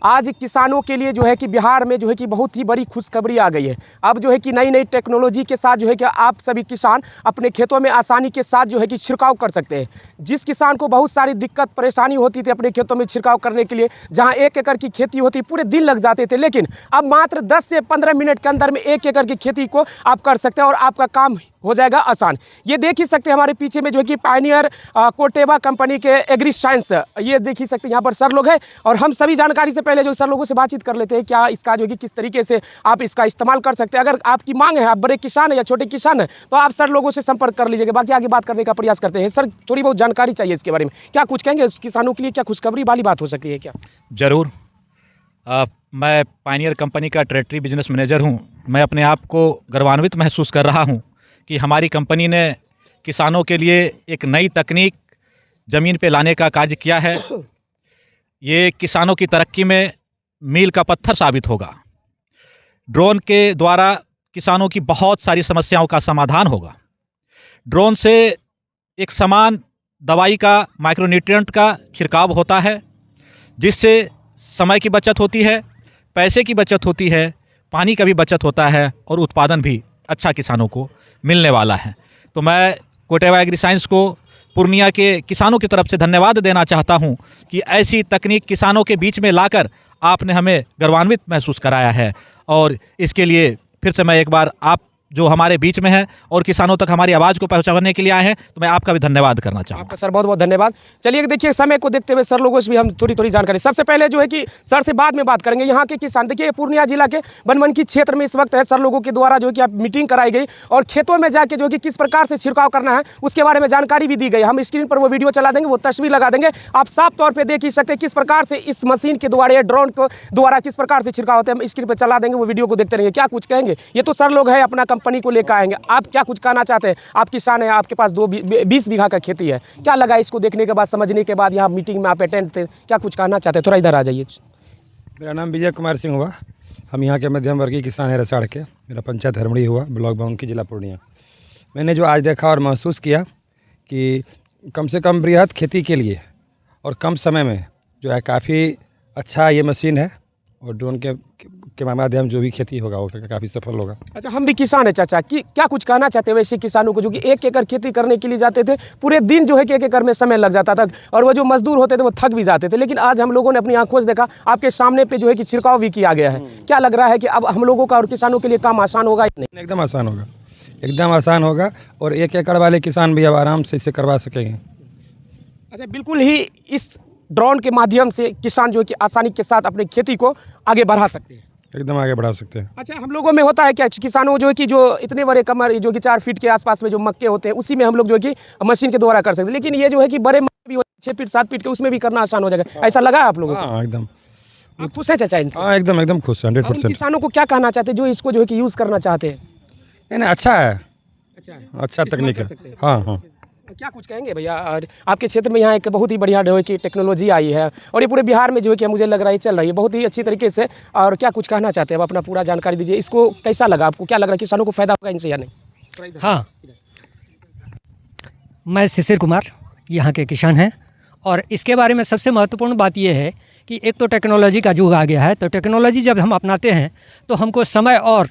आज किसानों के लिए जो है कि बिहार में जो है कि बहुत ही बड़ी खुशखबरी आ गई है। अब जो है कि नई नई टेक्नोलॉजी के साथ जो है कि आप सभी किसान अपने खेतों में आसानी के साथ जो है कि छिड़काव कर सकते हैं। जिस किसान को बहुत सारी दिक्कत परेशानी होती थी अपने खेतों में छिड़काव करने के लिए, जहाँ 1 एकड़ की खेती होती पूरे दिन लग जाते थे, लेकिन अब मात्र 10 से 15 मिनट के अंदर में 1 एकड़ की खेती को आप कर सकते हैं और आपका काम हो जाएगा आसान। ये देख ही सकते हैं हमारे पीछे में जो है कि पायनियर कोटेवा कंपनी के एग्री साइंस, ये देख ही सकते हैं यहाँ पर सर लोग हैं और हम सभी जानकारी से पहले जो सर लोगों से बातचीत कर लेते हैं क्या इसका जो है कि किस तरीके से आप इसका इस्तेमाल कर सकते हैं। अगर आपकी मांग है, आप बड़े किसान हैं या छोटे किसान हैं, तो आप सर लोगों से संपर्क कर लीजिएगा। बाकी आगे बात करने का प्रयास करते हैं। सर थोड़ी बहुत जानकारी चाहिए इसके बारे में, क्या कुछ कहेंगे किसानों के लिए, क्या खुशखबरी वाली बात हो सकती है क्या? ज़रूर। मैं पायनियर कंपनी का टेरिटरी बिजनेस मैनेजर हूँ। मैं अपने आप को गर्वान्वित महसूस कर रहा हूँ कि हमारी कंपनी ने किसानों के लिए एक नई तकनीक ज़मीन पे लाने का कार्य किया है। ये किसानों की तरक्की में मील का पत्थर साबित होगा। ड्रोन के द्वारा किसानों की बहुत सारी समस्याओं का समाधान होगा। ड्रोन से एक समान दवाई का, माइक्रोन्यूट्रिएंट का छिड़काव होता है, जिससे समय की बचत होती है, पैसे की बचत होती है, पानी का भी बचत होता है और उत्पादन भी अच्छा किसानों को मिलने वाला है। तो मैं कोटेवा एग्री साइंस को पूर्णिया के किसानों की तरफ से धन्यवाद देना चाहता हूं कि ऐसी तकनीक किसानों के बीच में लाकर आपने हमें गर्वान्वित महसूस कराया है। और इसके लिए फिर से मैं एक बार आप जो हमारे बीच में है और किसानों तक हमारी आवाज़ को पहुंचाने के लिए आए हैं, तो मैं आपका भी धन्यवाद करना चाहूँगा। आपका सर बहुत बहुत धन्यवाद। चलिए देखिए, समय को देखते हुए सर लोगों से भी हम थोड़ी जानकारी, सबसे पहले जो है कि सर से बाद में बात करेंगे। यहाँ के किसान, देखिए पूर्णिया जिला के बनमनखी क्षेत्र में इस वक्त है, सर लोगों के द्वारा जो है कि आप मीटिंग कराई गई और खेतों में जाके जो है कि किस प्रकार से छिड़काव करना है उसके बारे में जानकारी भी दी गई। हम स्क्रीन पर वो वीडियो चला देंगे, वो तस्वीर लगा देंगे, आप साफ तौर पर देख ही सकते हैं किस प्रकार से इस मशीन के द्वारा, ड्रोन को द्वारा किस प्रकार से छिड़काव होता है। हम स्क्रीन पर चला देंगे, वो वीडियो को देखते रहेंगे। क्या कुछ कहेंगे? ये तो सर लोग हैं, अपना कंपनी को लेकर आएंगे। आप क्या कुछ कहना चाहते हैं? आप किसान हैं, आपके पास 20 बीघा का खेती है, क्या लगा इसको देखने के बाद, समझने के बाद, यहाँ मीटिंग में आप अटेंड थे, क्या कुछ कहना चाहते हैं? थोड़ा इधर आ जाइए। मेरा नाम विजय कुमार सिंह हुआ। हम यहाँ के मध्यम वर्गीय किसान हैं रसाड़ के। मेरा पंचायत हरमड़ी हुआ, ब्लॉक बनमनखी, जिला पूर्णिया। मैंने जो आज देखा और महसूस किया कि कम से कम बृहद खेती के लिए और कम समय में जो है काफ़ी अच्छा ये मशीन है और ड्रोन के माध्यम जो भी खेती होगा वो काफ़ी सफल होगा। अच्छा, हम भी किसान हैं चाचा, कि क्या कुछ कहना चाहते हैं वैसे किसानों को जो कि 1 एकड़ खेती करने के लिए जाते थे, पूरे दिन जो है कि 1 एकड़ में समय लग जाता था और वो जो मजदूर होते थे वो थक भी जाते थे, लेकिन आज हम लोगों ने अपनी आंखों से देखा, आपके सामने पे जो है कि छिड़काव भी किया गया है। क्या लग रहा है कि अब हम लोगों का और किसानों के लिए काम आसान होगा? नहीं, एकदम आसान होगा, एकदम आसान होगा और 1 एकड़ वाले किसान भी अब आराम से इसे करवा सकेंगे। अच्छा, बिल्कुल ही इस ड्रोन के माध्यम से किसान जो है कि आसानी के साथ अपनी खेती को आगे बढ़ा सकते हैं, एकदम आगे बढ़ा सकते हैं। अच्छा, हम लोगों में होता है क्या, किसानों जो है कि जो इतने बड़े कमर जो कि 4 फीट के आसपास में जो मक्के होते हैं उसी में हम लोग जो है कि मशीन के द्वारा कर सकते हैं, लेकिन ये जो है कि बड़े मक्के भी होते हैं 6 फीट 7 फीट के, उसमें भी करना आसान हो जाएगा। ऐसा लगा आप लोगों को? हाँ, एकदम। आप खुश है चाचा इनसे? हाँ, एकदम खुश, 100%। किसानों को क्या कहना चाहते हैं जो इसको जो है कि यूज़ करना चाहते हैं? नहीं, अच्छा है, अच्छा इस्तेमाल तकनीक कर है। सकते हैं। हाँ। क्या कुछ कहेंगे भैया? और आपके क्षेत्र में यहाँ एक बहुत ही बढ़िया जो है कि टेक्नोलॉजी आई है और ये पूरे बिहार में जो है कि मुझे लग रहा है चल रही है बहुत ही अच्छी तरीके से, और क्या कुछ कहना चाहते हैं? अब अपना पूरा जानकारी दीजिए। इसको कैसा लगा आपको? क्या लग रहा है किसानों को फायदा होगा इनसे या नहीं? हाँ, मैं शिशिर कुमार, यहाँ के किसान हैं और इसके बारे में सबसे महत्वपूर्ण बात यह है कि एक तो टेक्नोलॉजी का युग आ गया है, तो टेक्नोलॉजी जब हम अपनाते हैं तो हमको समय और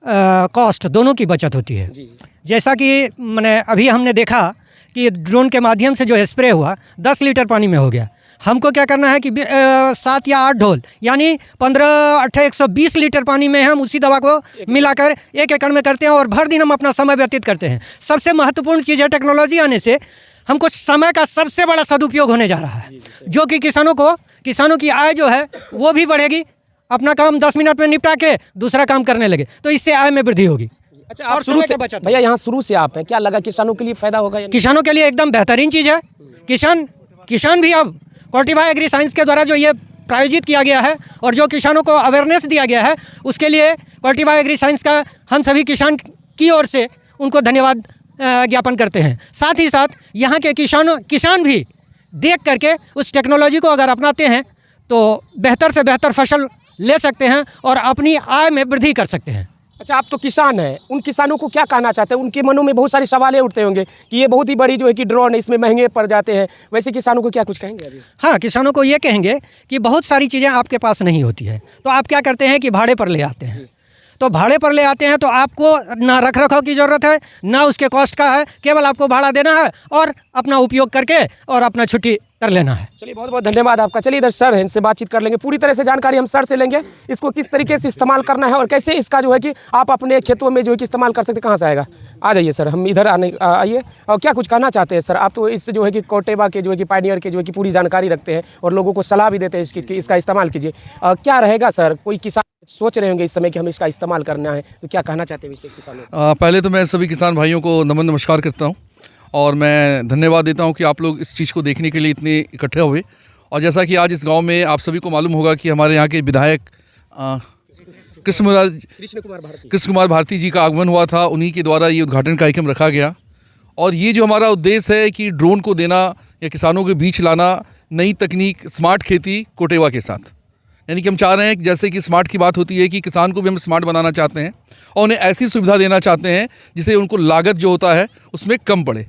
कॉस्ट दोनों की बचत होती है। जैसा कि मैंने अभी हमने देखा कि ड्रोन के माध्यम से जो स्प्रे हुआ 10 लीटर पानी में हो गया। हमको क्या करना है कि 7 या 8 ढोल यानी 15 8 120 लीटर पानी में हम उसी दवा को मिलाकर 1 एकड़ में करते हैं और भर दिन हम अपना समय व्यतीत करते हैं। सबसे महत्वपूर्ण चीज़ है टेक्नोलॉजी आने से हमको समय का सबसे बड़ा सदुपयोग होने जा रहा है, जो कि किसानों की आय जो है वो भी बढ़ेगी। अपना काम 10 मिनट में निपटा के दूसरा काम करने लगे तो इससे आय में वृद्धि होगी। अच्छा, आप शुरू से भैया यहाँ शुरू से आप हैं, क्या लगा किसानों के लिए फायदा होगा? किसानों के लिए एकदम बेहतरीन चीज़ है। किसान भी अब कोटेवा एग्री साइंस के द्वारा जो ये प्रायोजित किया गया है और जो किसानों को अवेयरनेस दिया गया है उसके लिए कोटेवा एग्री साइंस का हम सभी किसान की ओर से उनको धन्यवाद ज्ञापन करते हैं। साथ ही साथ यहाँ के किसान भी देख करके उस टेक्नोलॉजी को अगर अपनाते हैं तो बेहतर से बेहतर फसल ले सकते हैं और अपनी आय में वृद्धि कर सकते हैं। अच्छा, आप तो किसान हैं, उन किसानों को क्या कहना चाहते हैं? उनके मनों में बहुत सारे सवालें उठते होंगे कि ये बहुत ही बड़ी जो है कि ड्रोन है, इसमें महंगे पड़ जाते हैं। वैसे किसानों को क्या कुछ कहेंगे अभी? हाँ, किसानों को ये कहेंगे कि बहुत सारी चीज़ें आपके पास नहीं होती है, तो आप क्या करते हैं कि भाड़े पर ले आते हैं। तो भाड़े पर ले आते हैं तो आपको ना रख रखाव की ज़रूरत है, ना उसके कॉस्ट का है, केवल आपको भाड़ा देना है और अपना उपयोग करके और अपना छुट्टी कर लेना है। चलिए, बहुत बहुत धन्यवाद आपका। चलिए इधर सर हैं, इनसे बातचीत कर लेंगे, पूरी तरह से जानकारी हम सर से लेंगे, इसको किस तरीके से इस्तेमाल करना है और कैसे इसका जो है कि आप अपने खेतों में जो है कि इस्तेमाल कर सकते हैं। कहाँ से आएगा? आ जाइए सर, हम इधर आइए। और क्या कुछ कहना चाहते हैं सर? आप तो इससे जो है कि कोटेवा के जो है कि पायनियर के जो है कि पूरी जानकारी रखते हैं और लोगों को सलाह भी देते हैं इसका इस्तेमाल कीजिए। क्या रहेगा सर? कोई किसान सोच रहे होंगे इस समय कि हमें इसका इस्तेमाल करना है, तो क्या कहना चाहते हैं इससे किसानों को? पहले तो मैं सभी किसान भाइयों को नमस्कार करता हूं और मैं धन्यवाद देता हूं कि आप लोग इस चीज़ को देखने के लिए इतने इकट्ठे हुए। और जैसा कि आज इस गांव में आप सभी को मालूम होगा कि हमारे यहाँ के विधायक कृष्ण कुमार भारती जी का आगमन हुआ था, उन्हीं के द्वारा ये उद्घाटन कार्यक्रम रखा गया। और ये जो हमारा उद्देश्य है कि ड्रोन को देना या किसानों के बीच लाना नई तकनीक, स्मार्ट खेती कोटेवा के साथ, यानी कि हम चाह रहे हैं कि जैसे कि स्मार्ट की बात होती है कि किसान को भी हम स्मार्ट बनाना चाहते हैं और उन्हें ऐसी सुविधा देना चाहते हैं जिससे उनको लागत जो होता है उसमें कम पड़े।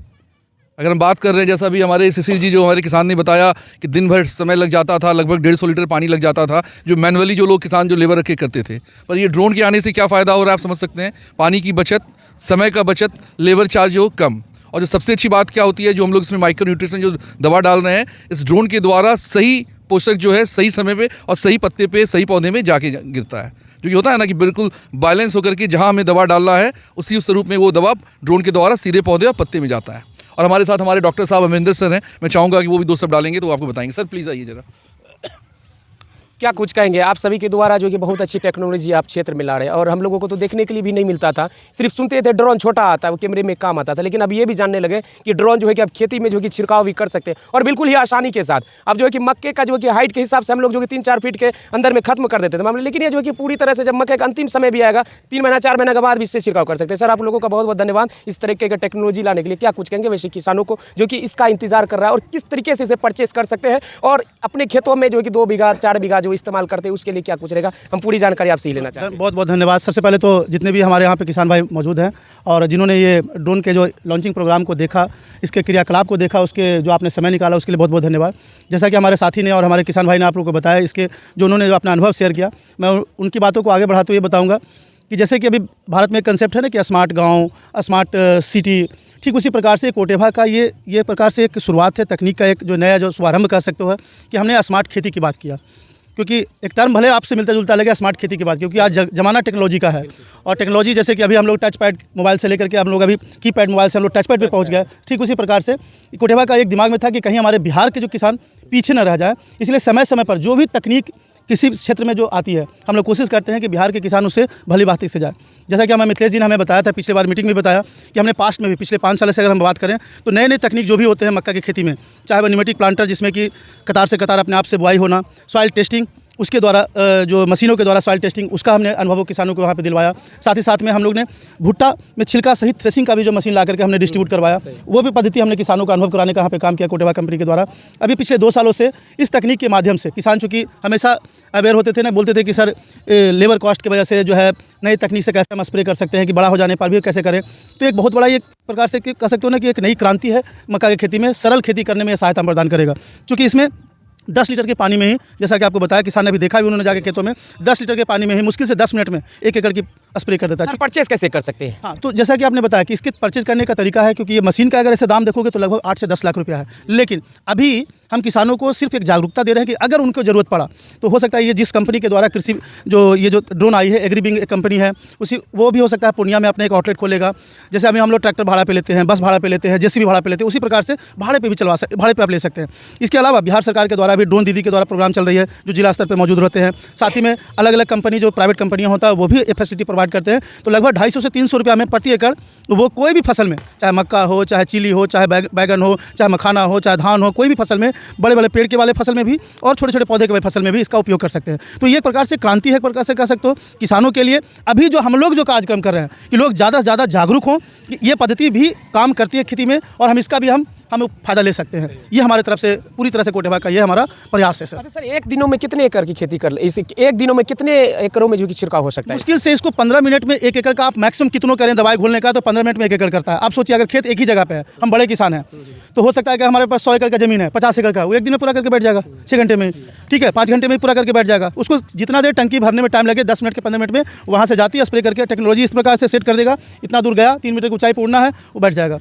अगर हम बात कर रहे हैं, जैसा अभी हमारे शिशिर जी जो हमारे किसान ने बताया कि दिन भर समय लग जाता था, लगभग 150 लीटर पानी लग जाता था, जो मैनुअली जो लोग किसान जो लेबर रख के करते थे। पर ये ड्रोन के आने से क्या फ़ायदा हो रहा है आप समझ सकते हैं, पानी की बचत, समय का बचत, लेबर चार्ज जो कम। और जो सबसे अच्छी बात क्या होती है, जो हम लोग इसमें माइक्रो न्यूट्रिशन जो दवा डाल रहे हैं, इस ड्रोन के द्वारा सही पोषक जो है सही समय पे और सही पत्ते पे, सही पौधे में जाके गिरता है। जो कि होता है ना कि बिल्कुल बैलेंस होकर के जहाँ हमें दवा डालना है उसी उस स्वरूप में वो दवा ड्रोन के द्वारा सीधे पौधे और पत्ते में जाता है। और हमारे साथ हमारे डॉक्टर साहब अमरिंदर सर हैं, मैं चाहूँगा कि वो भी दो शब्द डालेंगे तो वो आपको बताएंगे। सर प्लीज़ आइए जरा। क्या कुछ कहेंगे? आप सभी के द्वारा जो कि बहुत अच्छी टेक्नोलॉजी आप क्षेत्र में ला रहे हैं और हम लोगों को तो देखने के लिए भी नहीं मिलता था, सिर्फ सुनते थे ड्रोन छोटा आता है, वो कैमरे में काम आता था, लेकिन अब ये भी जानने लगे कि ड्रोन जो है कि आप खेती में जो है कि छिड़काव भी कर सकते हैं और बिल्कुल ही आसानी के साथ। अब जो है कि मक्के का जो है कि हाइट के हिसाब से हम लोग जो कि 3-4 फीट के अंदर में खत्म कर देते थे मामले, लेकिन ये जो है कि पूरी तरह से जब मक्के का अंतिम समय भी आएगा 3 महीना 4 महीने के बाद भी इससे छिड़काव कर सकते हैं। सर आप लोगों का बहुत बहुत धन्यवाद इस तरीके का टेक्नोलॉजी लाने के लिए। क्या कुछ कहेंगे वैसे किसानों को जो कि इसका इंतजार कर रहा है और किस तरीके से इसे परचेस कर सकते हैं और अपने खेतों में जो है कि 2 बीघा 4 बीघा जो इस्तेमाल करते हैं उसके लिए क्या कुछ रहेगा? हम पूरी जानकारी आपसे ही लेना चाहते हैं। बहुत बहुत धन्यवाद। सबसे पहले तो जितने भी हमारे यहाँ पे किसान भाई मौजूद हैं और जिन्होंने ये ड्रोन के जो लॉन्चिंग प्रोग्राम को देखा, इसके क्रियाकलाप को देखा, उसके जो आपने समय निकाला उसके लिए बहुत बहुत धन्यवाद। जैसा कि हमारे साथी ने और हमारे किसान भाई ने आप लोगों को बताया, इसके जो उन्होंने जो अपना अनुभव शेयर किया, मैं उनकी बातों को आगे बढ़ाते हुए बताऊँगा कि जैसे कि अभी भारत में एक कंसेप्ट है ना कि स्मार्ट गाँव, स्मार्ट सिटी, ठीक उसी प्रकार से कोटेवा का ये प्रकार से एक शुरुआत है, तकनीक का एक जो नया जो शुभारंभ कह सकते हो कि हमने स्मार्ट खेती की बात किया। क्योंकि एक टर्म भले आपसे मिलता जुलता लगे स्मार्ट खेती की बात, क्योंकि आज ज़माना टेक्नोलॉजी का है और टेक्नोलॉजी जैसे कि अभी हम लोग टच पैड मोबाइल से लेकर के हम लोग अभी कीपैड मोबाइल से हम लोग टच पैड पे पहुंच गए, ठीक उसी प्रकार से कोटेवा का एक दिमाग में था कि कहीं हमारे बिहार के जो किसान पीछे न रह जाए, इसलिए समय समय पर जो भी तकनीक किसी क्षेत्र में जो आती है हम लोग कोशिश करते हैं कि बिहार के किसान उससे भली भांति से जाए। जैसा कि हमें मिथिलेश जी ने हमें बताया था, पिछले बार मीटिंग में बताया कि हमने पास्ट में भी पिछले 5 साल से अगर हम बात करें तो नए नए तकनीक जो भी होते हैं मक्का की खेती में, चाहे वह न्यूमेटिक प्लांटर जिसमें कि कतार से कतार अपने आप से बुआई होना, सॉइल टेस्टिंग उसके द्वारा जो मशीनों के द्वारा सॉइल टेस्टिंग, उसका हमने अनुभव किसानों को वहाँ पे दिलवाया। साथ ही साथ में हम लोग ने भुट्टा में छिलका सहित थ्रेसिंग का भी जो मशीन ला करके हमने डिस्ट्रीब्यूट करवाया, वो भी पद्धति हमने किसानों का अनुभव कराने का यहाँ पे काम किया कोटेवा कंपनी के द्वारा। अभी पिछले 2 सालों से इस तकनीक के माध्यम से किसान चूँकि हमेशा अवेयर होते थे ना, बोलते थे कि सर लेबर कॉस्ट की वजह से जो है नई तकनीक से कैसे हम स्प्रे कर सकते हैं कि बड़ा हो जाने पर भी कैसे करें, तो एक बहुत बड़ा एक प्रकार से कह सकते हो ना कि एक नई क्रांति है मक्का की खेती में, सरल खेती करने में सहायता प्रदान करेगा। क्योंकि इसमें 10 लीटर के पानी में ही, जैसा कि आपको बताया, किसान ने अभी देखा भी उन्होंने जाके खेतों में 10 लीटर के पानी में ही मुश्किल से 10 मिनट में 1 एकड़ की स्प्रे कर देता है। परचेस कैसे कर सकते हैं? हाँ, तो जैसा कि आपने बताया कि इसके परचेज करने का तरीका है, क्योंकि ये मशीन का अगर ऐसे दाम देखोगे तो लगभग 8 से 10 लाख रुपया है, लेकिन अभी हम किसानों को सिर्फ एक जागरूकता दे रहे हैं कि अगर उनको ज़रूरत पड़ा तो हो सकता है ये जिस कंपनी के द्वारा कृषि ये जो ड्रोन आई है, एग्रीबिंग एक कंपनी है, वो भी हो सकता है पूर्णिया में अपने एक आउटलेट खोलेगा। जैसे अभी हम लोग ट्रैक्टर भाड़ा पे लेते हैं, बस भाड़ा पे लेते हैं, जेसीबी भाड़ा पे लेते हैं, उसी प्रकार से भाड़े पे भी भाड़े पे आप ले सकते हैं। इसके अलावा बिहार सरकार के द्वारा भी ड्रोन दीदी के द्वारा प्रोग्राम चल रही है जो जिला स्तर पर मौजूद रहते हैं। साथ ही में अलग अलग कंपनी जो प्राइवेट कंपनियाँ होता है वो भी फैसिलिटी प्रोवाइड करते हैं। तो लगभग 250 से 300 रुपया में प्रति एकड़ वो कोई भी फसल में, चाहे मक्का हो, चाहे चिली हो, चाहे बैगन हो, चाहे मखाना हो, चाहे धान हो, कोई भी फसल में, बड़े बड़े पेड़ के वाले फसल में भी और छोटे छोटे पौधे के वाले फसल में भी इसका उपयोग कर सकते हैं। तो ये एक प्रकार से क्रांति है, एक प्रकार से कह सकते हो किसानों के लिए। अभी जो हम लोग जो कार्यक्रम कर रहे हैं कि लोग ज़्यादा से ज़्यादा जागरूक हों कि ये पद्धति भी काम करती है खेती में और हम इसका भी हम हम फ़ायदा ले सकते हैं। ये हमारे तरफ से पूरी तरह से कोटेभा का ये हमारा प्रयास है सर। अच्छा सर, एक दिनों में कितने एकड़ की खेती कर इस एक दिनों में कितने एकड़ों में जो कि छिड़काव हो सकता है? मुश्किल से इसको 15 मिनट में 1 एकड़ का आप मैक्सिमम कितनों करें दवाई घोलने का, तो 15 मिनट में 1 एकड़ करता है। आप सोचिए अगर खेत एक ही जगह पे है, हम बड़े किसान हैं, तो हो सकता है कि हमारे पास 100 एकड़ का ज़मीन है, 50 एकड़ का, वो एक दिन में पूरा करके बैठ जाएगा 6 घंटे में, ठीक है, 5 घंटे में पूरा करके बैठ जाएगा। उसको जितना देर टंकी भरने में टाइम लगे 10 मिनट के 15 मिनट में वहाँ से जाती है, स्प्रे करके टेक्नोलॉजी इस प्रकार से सेट कर देगा, इतना दूर गया 3 मीटर की ऊंचाई पर उड़ना है, वो बैठ जाएगा।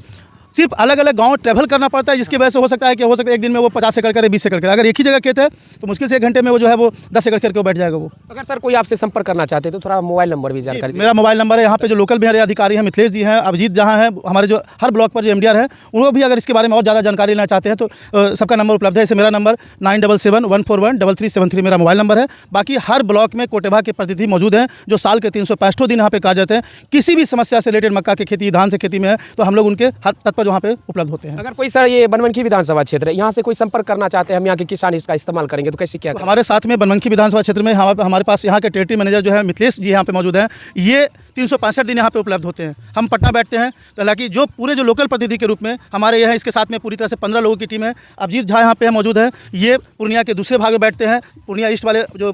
सिर्फ अलग अलग गांव ट्रैवल करना पड़ता है, जिसकी वजह से हो सकता है कि एक दिन में वो 50 एकड़ करे, 20 एकड़ करे। अगर एक ही जगह खेत है तो मुश्किल से 1 घंटे में वो जो है वो 10 एकड़ करके वो बैठ जाएगा वो। अगर सर कोई आपसे संपर्क करना चाहते हैं तो थोड़ा मोबाइल नंबर भी जानकारी मेरा मोबाइल नंबर है, यहाँ पे जो लोकल भी हमारे अधिकारी हैं, मिथिलेश जी हैं, अभिजीत जहाँ हैं, हमारे जो हर ब्लॉक पर जो MDR है, उनको भी अगर इसके बारे में और ज़्यादा जानकारी लेना चाहते हैं तो सबका नंबर उपलब्ध है। जैसे मेरा नंबर 9771413373 मेरा मोबाइल नंबर है। बाकी हर ब्लॉक में कोटेभा के प्रतिनिधि मौजूद हैं जो साल के 365 दिन यहाँ पे कार्यरत हैं। किसी भी समस्या से रिलेटेड मक्का की खेती, धान से खेती में है तो हम लोग उनके हर तत्पर वहाँ पे उपलब्ध होते हैं। अगर कोई सर ये बनमनखी विधानसभा क्षेत्र है, यहाँ से कोई संपर्क करना चाहते हैं, हम यहाँ के किसान इसका इस्तेमाल करेंगे तो कैसे क्या करें? हमारे साथ में बनमनखी विधानसभा क्षेत्र में हमारे पास यहाँ के टेरिटरी मैनेजर जो है मिथिलेश जी यहाँ पे मौजूद हैं। ये 365 दिन यहाँ पे उपलब्ध होते हैं। हम पटना बैठते हैं तो हालांकि जो पूरे जो लोकल प्रतिनिधि के रूप में हमारे यहाँ इसके साथ में पूरी तरह से 15 लोगों की टीम है। अभिजीत झा यहाँ पे मौजूद है, ये पूर्णिया के दूसरे भाग में बैठते हैं। पूर्णिया ईस्ट वाले जो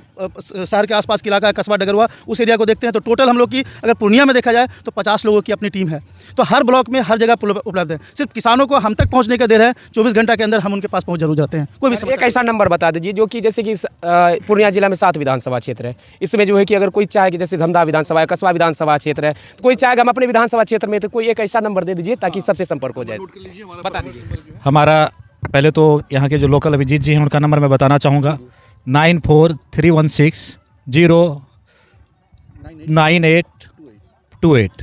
शहर के आसपास के इलाका है, कस्बा डगरुआ, उस एरिया को देखते हैं। तो टोटल हम लोग की अगर पूर्णिया में देखा जाए तो 50 लोगों की अपनी टीम है। तो हर ब्लॉक में हर जगह उपलब्ध है। सिर्फ किसानों को हम तक पहुँचने का देर है, 24 घंटा के अंदर हम उनके पास पहुँच जरूर जाते हैं। कोई भी एक ऐसा नंबर बता दीजिए जो कि जैसे कि पूर्णिया जिला में 7 विधानसभा क्षेत्र है, इसमें जो है कि अगर कोई चाहे कि जैसे धमधा विधानसभा है, कस्बा विधानसभा क्षेत्र है, कोई चाहेगा हम अपने विधानसभा क्षेत्र में, तो कोई एक ऐसा नंबर दे दीजिए ताकि सबसे संपर्क हो जाए। बता दीजिए। हमारा पहले तो यहाँ के जो लोकल अभिजीत जी हैं उनका नंबर मैं बताना चाहूँगा 9431098828।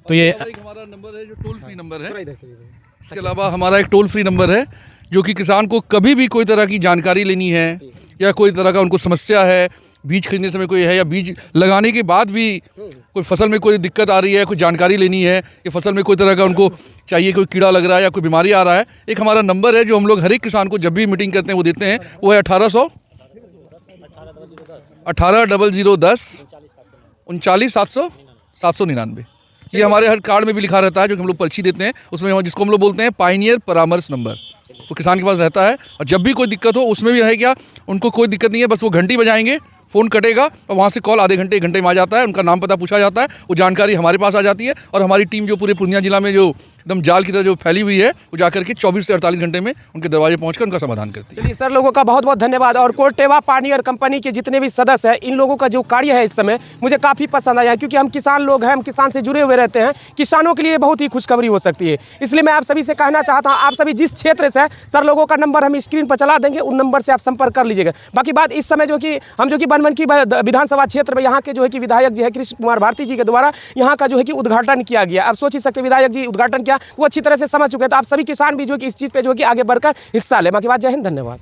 तो ये हमारा नंबर है जो टोल फ्री नंबर है। इसके अलावा हमारा एक टोल फ्री नंबर है जो कि किसान को कभी भी कोई तरह की जानकारी लेनी है या कोई तरह का उनको समस्या है, बीज खरीदने समय कोई है या बीज लगाने के बाद भी कोई फसल में कोई दिक्कत आ रही है, कोई जानकारी लेनी है या फसल में कोई तरह का उनको चाहिए, कोई कीड़ा लग रहा है या कोई बीमारी आ रहा है, एक हमारा नंबर है जो हम लोग हर एक किसान को जब भी मीटिंग करते हैं वो देते हैं। वो है 1800 799। ये हमारे हर कार्ड में भी लिखा रहता है, जो कि हम लोग पर्ची देते हैं उसमें, जिसको हम लोग बोलते हैं पायनियर परामर्श नंबर, वो किसान के पास रहता है। और जब भी कोई दिक्कत हो उसमें भी है क्या, उनको कोई दिक्कत नहीं है, बस वो घंटी बजाएंगे, फ़ोन कटेगा और वहाँ से कॉल आधे घंटे 1 घंटे में आ जाता है, उनका नाम पता पूछा जाता है, वो जानकारी हमारे पास आ जाती है और हमारी टीम जो पूरे पूर्णिया जिला में जो एकदम जाल की तरह जो फैली हुई है वो जाकर के 24 से 48 घंटे में उनके दरवाजे पहुंचकर उनका समाधान करती है। चलिए सर, लोगों का बहुत बहुत धन्यवाद। और कोटेभा पायनियर कंपनी के जितने भी सदस्य हैं, इन लोगों का जो कार्य है इस समय मुझे काफ़ी पसंद आया, क्योंकि हम किसान लोग हैं, हम किसान से जुड़े हुए रहते हैं। किसानों के लिए बहुत ही खुशखबरी हो सकती है। इसलिए मैं आप सभी से कहना चाहता हूँ, आप सभी जिस क्षेत्र से सर, लोगों का नंबर हम स्क्रीन पर चला देंगे, उन नंबर से आप संपर्क कर लीजिएगा। बाकी बात इस समय जो कि हम जो कि बनमनखी विधानसभा क्षेत्र में यहाँ के जो है कि विधायक जी है कृष्ण कुमार भारती जी के द्वारा यहाँ का जो है कि उद्घाटन किया गया। आप सोच ही सकते विधायक जी उद्घाटन किया, वो अच्छी तरह से समझ चुके हैं। तो आप सभी किसान भी जो कि इस चीज़ पे जो कि आगे बढ़कर हिस्सा ले। बाकी बात, जय हिंद, धन्यवाद।